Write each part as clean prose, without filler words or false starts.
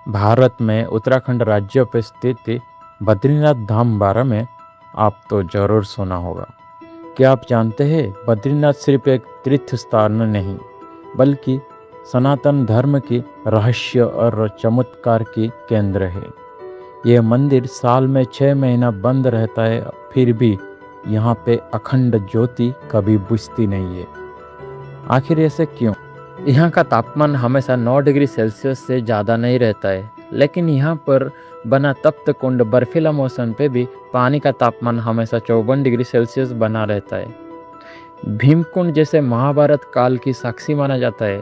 भारत में उत्तराखंड राज्य पर स्थित बद्रीनाथ धाम बारे में आप तो जरूर सुना होगा। क्या आप जानते हैं बद्रीनाथ सिर्फ एक तीर्थ स्थान नहीं बल्कि सनातन धर्म की रहस्य और चमत्कार की केंद्र है। यह मंदिर साल में 6 महीना बंद रहता है, फिर भी यहाँ पे अखंड ज्योति कभी बुझती नहीं है। आखिर ऐसे क्यों? यहाँ का तापमान हमेशा 9 डिग्री सेल्सियस से ज़्यादा नहीं रहता है, लेकिन यहाँ पर बना तप्त कुंड बर्फीला मौसम पे भी पानी का तापमान हमेशा 54 डिग्री सेल्सियस बना रहता है। भीमकुंड जैसे महाभारत काल की साक्षी माना जाता है,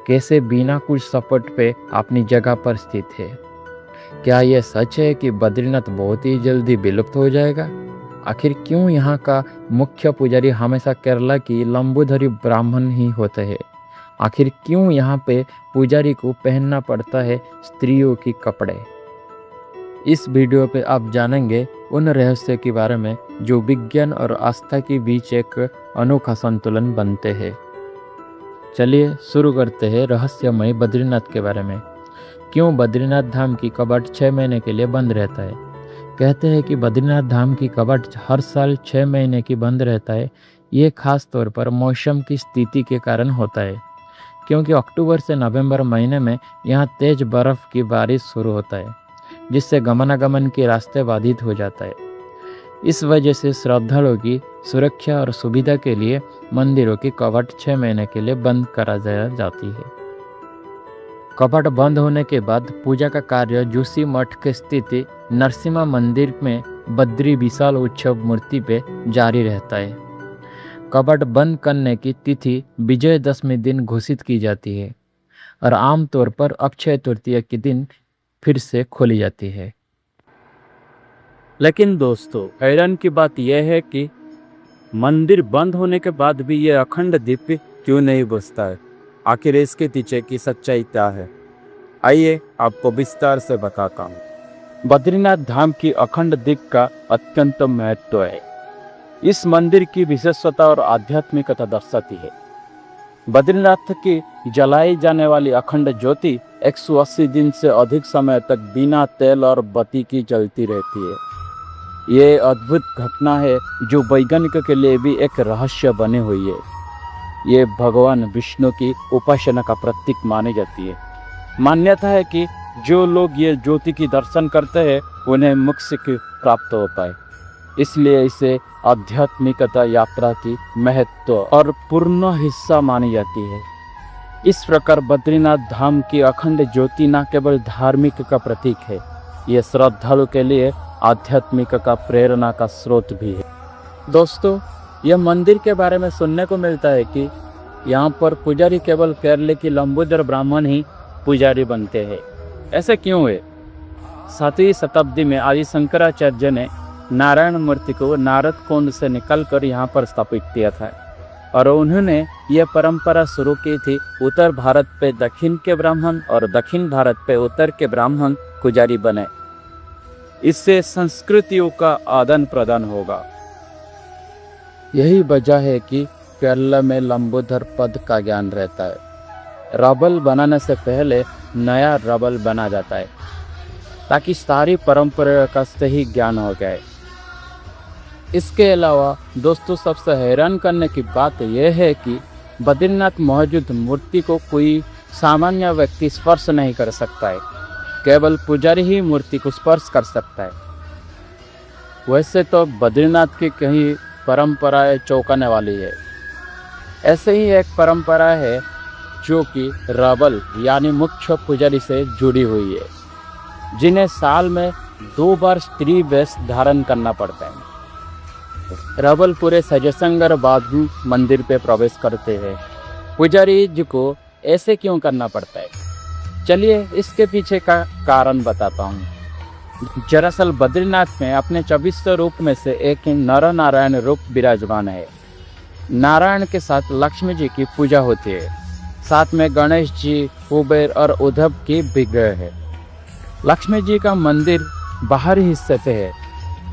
कैसे बिना कुछ सपोर्ट पे अपनी जगह पर स्थित है। क्या यह सच है कि बद्रीनाथ बहुत ही जल्दी विलुप्त हो जाएगा? आखिर क्यों यहाँ का मुख्य पुजारी हमेशा केरला की लंबोदरी ब्राह्मण ही होते हैं? आखिर क्यों यहाँ पे पुजारी को पहनना पड़ता है स्त्रियों के कपड़े? इस वीडियो पे आप जानेंगे उन रहस्य के बारे में जो विज्ञान और आस्था के बीच एक अनोखा संतुलन बनते हैं। चलिए शुरू करते हैं रहस्यमय बद्रीनाथ के बारे में। क्यों बद्रीनाथ धाम की कपाट 6 महीने के लिए बंद रहता है? कहते हैं कि बद्रीनाथ धाम की कपाट हर साल 6 महीने की बंद रहता है। ये खास तौर पर मौसम की स्थिति के कारण होता है, क्योंकि अक्टूबर से नवंबर महीने में यहाँ तेज बर्फ की बारिश शुरू होता है, जिससे गमनागमन के रास्ते बाधित हो जाता है। इस वजह से श्रद्धालुओं की सुरक्षा और सुविधा के लिए मंदिरों की कपाट 6 महीने के लिए बंद करा जाती है। कपाट बंद होने के बाद पूजा का कार्य जोशी मठ के स्थित नरसिम्हा मंदिर में बद्री विशाल उत्सव मूर्ति पे जारी रहता है। कपाट बंद करने की तिथि विजयदशमी दिन घोषित की जाती है और आमतौर पर अक्षय तृतीया के दिन फिर से खोली जाती है। लेकिन दोस्तों, हैरान की बात यह है कि मंदिर बंद होने के बाद भी यह अखंड दीप क्यों नहीं बुझता है? आखिर इसके पीछे की सच्चाई क्या है? आइए आपको विस्तार से बताता हूँ। बद्रीनाथ धाम की अखंड दीप का अत्यंत महत्व है। इस मंदिर की विशेषता और आध्यात्मिकता दर्शाती है। बद्रीनाथ की जलाई जाने वाली अखंड ज्योति 180 दिन से अधिक समय तक बिना तेल और बत्ती की जलती रहती है। ये अद्भुत घटना है जो वैज्ञानिकों के लिए भी एक रहस्य बनी हुई है। ये भगवान विष्णु की उपासना का प्रतीक मानी जाती है। मान्यता है कि जो लोग ये ज्योति की दर्शन करते हैं उन्हें मोक्ष प्राप्त होता है, इसलिए इसे आध्यात्मिकता यात्रा की महत्व और पूर्ण हिस्सा मानी जाती है। इस प्रकार बद्रीनाथ धाम की अखंड ज्योति न केवल धार्मिक का प्रतीक है, ये श्रद्धालु के लिए आध्यात्मिक का प्रेरणा का स्रोत भी है। दोस्तों, यह मंदिर के बारे में सुनने को मिलता है कि यहाँ पर पुजारी केवल केरल की लंबोदर ब्राह्मण ही पुजारी बनते हैं। ऐसे क्यों है? 7वीं शताब्दी में आदि शंकराचार्य ने नारायण मूर्ति को नारद कुंड से निकालकर यहाँ पर स्थापित किया था और उन्होंने यह परंपरा शुरू की थी। उत्तर भारत पे दक्षिण के ब्राह्मण और दक्षिण भारत पे उत्तर के ब्राह्मण पुजारी बने। इससे संस्कृतियों का आदान प्रदान होगा। यही वजह है कि केरला में लंबोदर पद का ज्ञान रहता है। रबल बनाने से पहले नया रबल बना जाता है ताकि सारी परंपरा का सही ज्ञान हो जाए। इसके अलावा दोस्तों, सबसे हैरान करने की बात यह है कि बद्रीनाथ मौजूद मूर्ति को कोई सामान्य व्यक्ति स्पर्श नहीं कर सकता है, केवल पुजारी ही मूर्ति को स्पर्श कर सकता है। वैसे तो बद्रीनाथ की कई परंपराएं चौंकाने वाली है। ऐसे ही एक परंपरा है जो कि रबल यानी मुख्य पुजारी से जुड़ी हुई है, जिन्हें साल में 2 बार स्त्री वेश धारण करना पड़ता है। रबल पूरे सजसंगर बाधु मंदिर पे प्रवेश करते हैं। पुजारी जी को ऐसे क्यों करना पड़ता है? चलिए इसके पीछे का कारण बताता हूँ। दरअसल बद्रीनाथ में अपने 24 रूप में से एक नर नारायण रूप विराजमान है। नारायण के साथ लक्ष्मी जी की पूजा होती है, साथ में गणेश जी, कुबेर और उद्धव की विग्रह है। लक्ष्मी जी का मंदिर बाहरी हिस्से से है।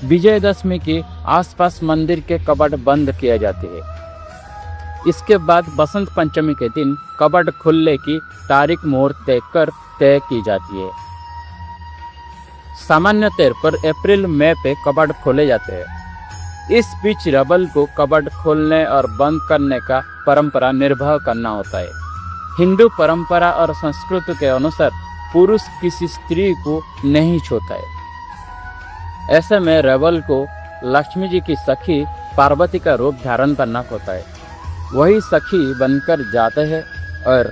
विजयदशमी के आसपास मंदिर के कपाट बंद किए जाते हैं। इसके बाद बसंत पंचमी के दिन कपाट खुलने की तारीख मुहूर्त तय की जाती है। सामान्य तौर पर अप्रैल मई पे कबाड़ खोले जाते हैं। इस बीच रबल को कबाड़ खोलने और बंद करने का परंपरा निर्वाह करना होता है। हिंदू परंपरा और संस्कृति के अनुसार पुरुष किसी स्त्री को नहीं छूता है। ऐसे में रबल को लक्ष्मी जी की सखी पार्वती का रूप धारण करना होता है। वही सखी बनकर जाते हैं और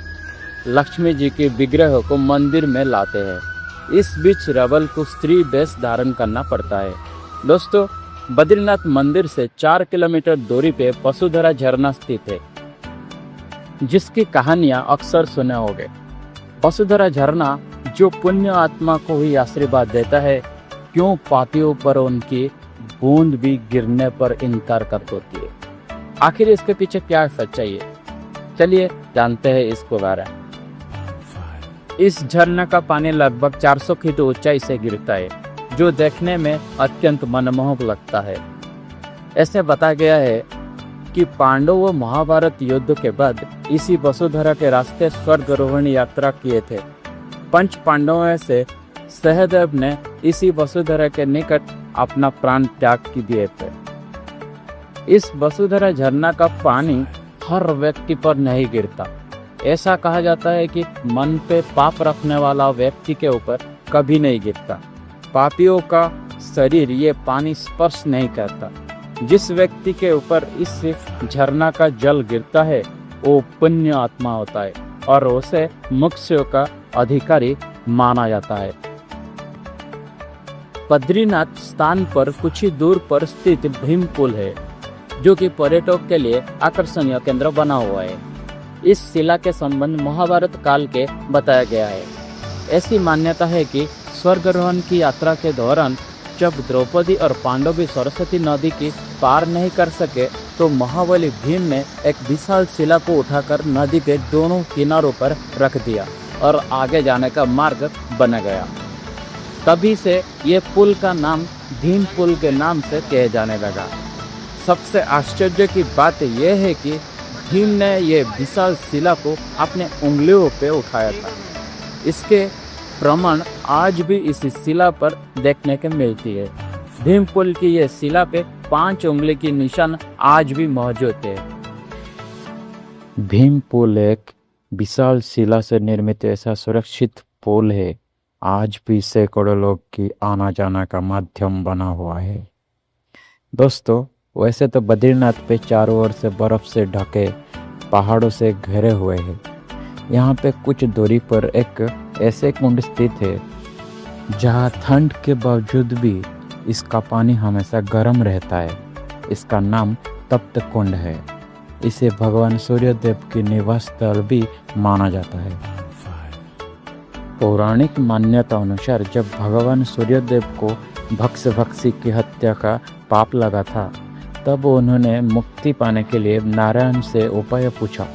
लक्ष्मी जी के विग्रह को मंदिर में लाते हैं। इस बीच रबल को स्त्री वेश धारण करना पड़ता है। दोस्तों, बद्रीनाथ मंदिर से 4 किलोमीटर दूरी पे वसुधरा झरना स्थित है, जिसकी कहानियां अक्सर सुने होंगे। वसुधरा झरना जो पुण्य आत्मा को ही आशीर्वाद देता है, क्यों पापियों पर उनकी बूंद भी गिरने पर इनकार कर देती है। आखिर इसके पीछे क्या सच्चाई है, चलिए जानते हैं इसको बारे में। इस झरना का पानी लगभग 400 फीट ऊंचाई से गिरता है, जो देखने में अत्यंत मनमोहक लगता है। ऐसे बताया गया है कि पांडव महाभारत युद्ध के बाद इसी वसुधरा के रास्ते स्वर्गारोहण यात्रा किए थे। पंच पांडवों से सहदेव ने इसी वसुधरा के निकट अपना प्राण त्याग की दिए थे। इस वसुधरा झरना का पानी हर व्यक्ति पर नहीं गिरता। ऐसा कहा जाता है कि मन पे पाप रखने वाला व्यक्ति के ऊपर कभी नहीं गिरता। पापियों का शरीर ये पानी स्पर्श नहीं करता। जिस व्यक्ति के ऊपर इस झरना का जल गिरता है वो पुण्य आत्मा होता है और उसे मोक्ष का अधिकारी माना जाता है। बद्रीनाथ स्थान पर कुछ ही दूर पर स्थित भीम पुल है, जो कि पर्यटक के लिए आकर्षणीय केंद्र बना हुआ है। इस शिला के संबंध महाभारत काल के बताया गया है। ऐसी मान्यता है कि स्वर्गारोहण की यात्रा के दौरान जब द्रौपदी और पांडव भी सरस्वती नदी की पार नहीं कर सके, तो महाबली भीम ने एक विशाल शिला को उठाकर नदी के दोनों किनारों पर रख दिया और आगे जाने का मार्ग बन गया। तभी से ये पुल का नाम भीम पुल के नाम से किया जाने लगा। सबसे आश्चर्य की बात यह है कि भीम ने ये विशाल शिला को अपने उंगलियों पे उठाया था। इसके प्रमाण आज भी इस शिला पर देखने को मिलती है। भीम पुल की ये शिला पे 5 उंगली की निशान आज भी मौजूद है। भीम पुल एक विशाल शिला से निर्मित ऐसा सुरक्षित पुल है, आज भी सैकड़ों लोग की आना जाना का माध्यम बना हुआ है। दोस्तों, वैसे तो बद्रीनाथ पे चारों ओर से बर्फ से ढके पहाड़ों से घिरे हुए हैं। यहाँ पे कुछ दूरी पर एक ऐसे कुंड स्थित है जहाँ ठंड के बावजूद भी इसका पानी हमेशा गर्म रहता है। इसका नाम तप्त कुंड है। इसे भगवान सूर्यदेव की निवास स्थल भी माना जाता है। पौराणिक मान्यता अनुसार जब भगवान सूर्यदेव को भक्षी की हत्या का पाप लगा था, तब उन्होंने मुक्ति पाने के लिए नारायण से उपाय पूछा।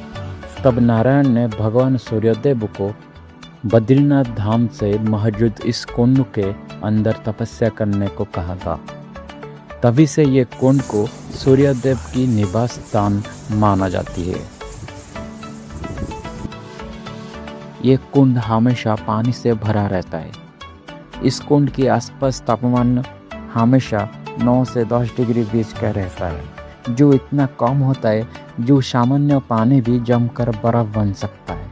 तब नारायण ने भगवान सूर्यदेव को बद्रीनाथ धाम से मौजूद इस कुंड के अंदर तपस्या करने को कहा था। तभी से ये कुंड को सूर्यदेव की निवास स्थान माना जाती है। ये कुंड हमेशा पानी से भरा रहता है। इस कुंड के आसपास तापमान हमेशा 9 से 10 डिग्री बीच का रहता है, जो इतना कम होता है जो सामान्य पानी भी जमकर बर्फ बन सकता है।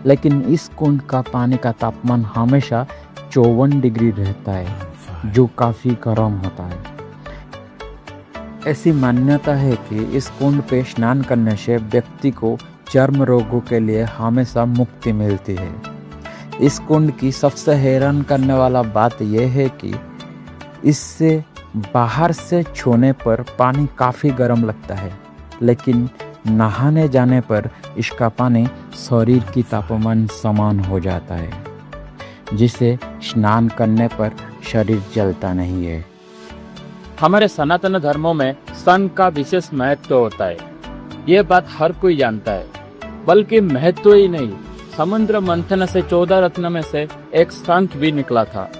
लेकिन इस कुंड का पानी का तापमान हमेशा 54 डिग्री रहता है, जो काफ़ी गर्म होता है। ऐसी मान्यता है कि इस कुंड पे स्नान करने से व्यक्ति को चर्म रोगों के लिए हमेशा मुक्ति मिलती है। इस कुंड की सबसे हैरान करने वाला बात यह है कि इससे बाहर से छूने पर पानी काफ़ी गर्म लगता है, लेकिन नहाने जाने पर इसका पानी शरीर की तापमान समान हो जाता है, जिसे स्नान करने पर शरीर जलता नहीं है। हमारे सनातन धर्मों में सन का विशेष महत्व होता है। ये बात हर कोई जानता है। बल्कि महत्व ही नहीं, समुद्र मंथन से 14 रत्न में से एक शंख भी निकला था।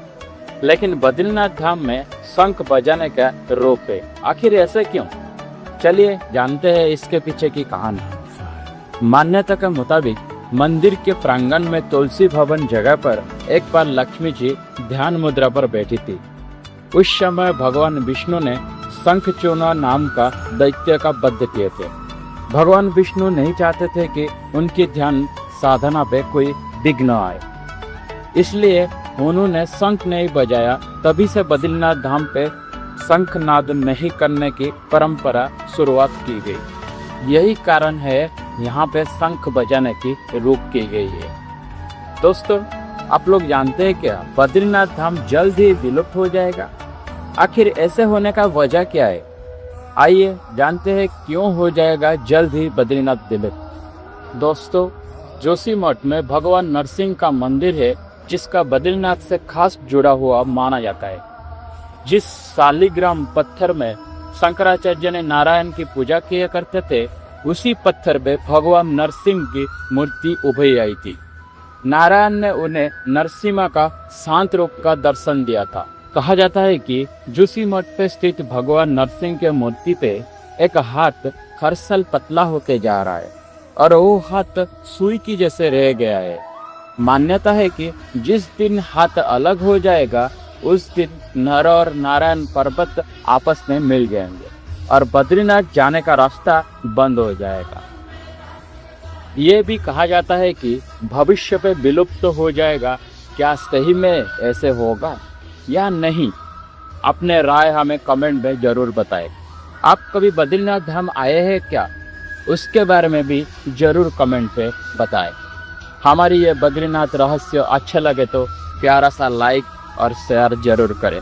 लेकिन बद्रीनाथ धाम में शंख बजाने का रूप है। आखिर ऐसे क्यों? चलिए जानते हैं इसके पीछे की कहानी। मान्यता के मुताबिक मंदिर के प्रांगण में तुलसी भवन जगह पर एक बार लक्ष्मी जी ध्यान मुद्रा पर बैठी थी। उस समय भगवान विष्णु ने शंखचूर्ण नाम का दैत्य का वध किए थे। भगवान विष्णु नहीं चाहते थे कि उनकी ध्यान साधना पे कोई विघ्न आए, इसलिए उन्होंने शंख नहीं बजाया। तभी से बद्रीनाथ धाम पे शंखनाद नहीं करने की परंपरा शुरुआत की गई। यही कारण है यहाँ पे शंख बजाने की रोक की गई है। दोस्तों, आप लोग जानते हैं क्या बद्रीनाथ धाम जल्द ही विलुप्त हो जाएगा? आखिर ऐसे होने का वजह क्या है? आइए जानते हैं क्यों हो जाएगा जल्द ही बद्रीनाथ विलुप्त। दोस्तों, जोशीमठ में भगवान नरसिंह का मंदिर है, जिसका बद्रीनाथ से खास जुड़ा हुआ माना जाता है। जिस शालिग्राम पत्थर में शंकराचार्य ने नारायण की पूजा किया करते थे, उसी पत्थर पे भगवान नरसिंह की मूर्ति उभरी आई थी। नारायण ने उन्हें नरसिम्हा का शांत रूप का दर्शन दिया था। कहा जाता है कि जोशीमठ पे स्थित भगवान नरसिंह के मूर्ति पे एक हाथ खरसल पतला होके जा रहा है और वो हाथ सुई की जैसे रह गया है। मान्यता है कि जिस दिन हाथ अलग हो जाएगा, उस दिन नर और नारायण पर्वत आपस में मिल जाएंगे और बद्रीनाथ जाने का रास्ता बंद हो जाएगा। ये भी कहा जाता है कि भविष्य पे विलुप्त हो जाएगा। क्या सही में ऐसे होगा या नहीं? अपने राय हमें कमेंट में जरूर बताएं। आप कभी बद्रीनाथ धाम आए हैं क्या? उसके बारे में भी जरूर कमेंट पे बताएं। हमारी ये बद्रीनाथ रहस्य अच्छा लगे तो प्यारा सा लाइक और शेयर जरूर करें।